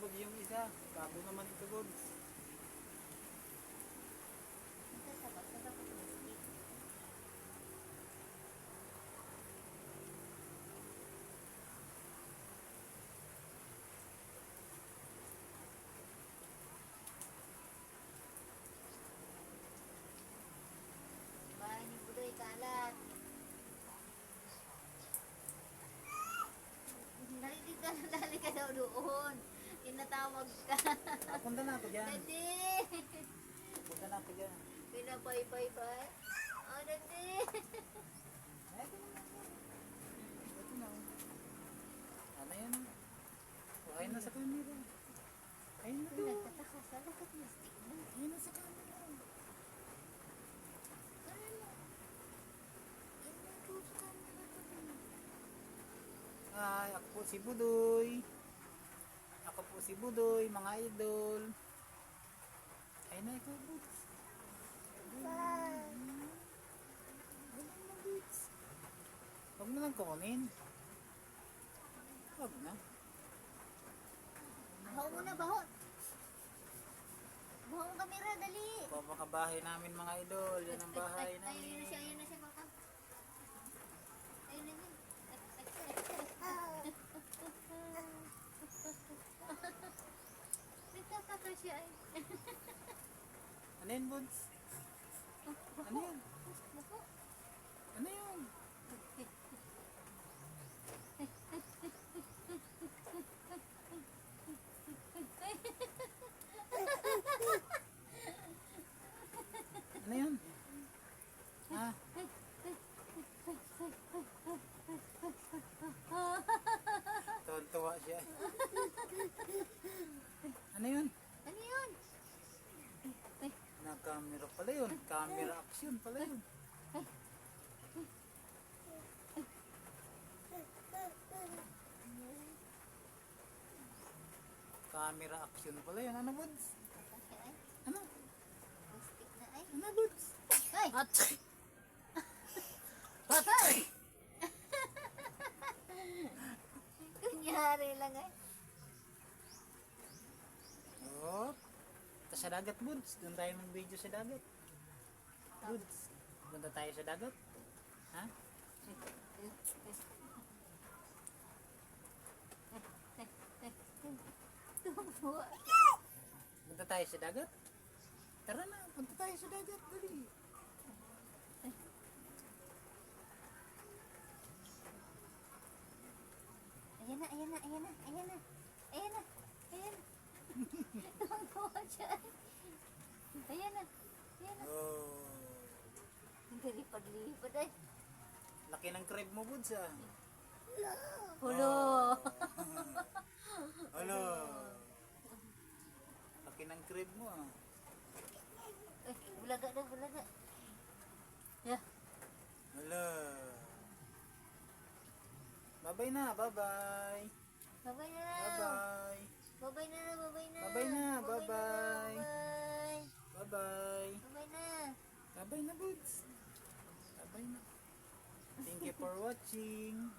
Pag yung isa, bago naman ito, Buds. Bahay ni Budoy, kalat. Dali ka daw doon. Tinatawag ka. Punta na ako dyan. Dadi! Punta na ako dyan. Pinapay-pay-pay. Oh, dadi! Ay, ito na. Ito na. Ano yan? Ayun na sa camera. Ayun na doon. Nagtataka sa lakat ng stick mo. Ayun na sa camera. Ay, ako po si Budoy. Ako po si Budoy, mga idol. Ay na ikaw, Buds. Huwag mo lang kukunin. Huwag na. Baho mo na, baho. Baho ang kamera, dali. Papakabahay namin mga idol. Yan ang bahay Ayun na namin. siya, ayun na siya, baka. Ayun na siya. Nagtataka siya ay. Ano yun, Buds? Ano yun? Baho. Ano yun? Ano yun? Ha? Tuwan-tuwa siya. Ano yun? Ano yun? Na-camera pala yun. Camera action pala yun. Camera action pala yun. Ano, Buds? Ano? Ang stick na ay. Ano, Buds? Ay! Atay! Atay! Kunyari lang ay. Oh. Ito sa dagat, Buds. Doon tayo mag-video sa dagat. Buds. Punta tayo sa dagat. Ha? Tuwa. Punta tayo sa dagat. Tara na, punta tayo sa dagat. Dali. Ayan na, ayan na, ayan na, ayan na. Ayan na, ayan na. Tuwa siya ay. Ayan na, ayan na. Oh. Ang galipad-lipad ay. Laki ng crib mo, Buds, ah. Hulo! Ano? Laki ng crib mo, ah. Ay, bulaga daw, bulaga. Yeah. Hala. Bye-bye na, bye-bye. Babay na. Bye-bye. Babay na, babay na. Babay na, Babay babay. na, babay. Bye-bye. Babay na. Bye-bye na, Buds. Bye-bye na. Thank you for watching.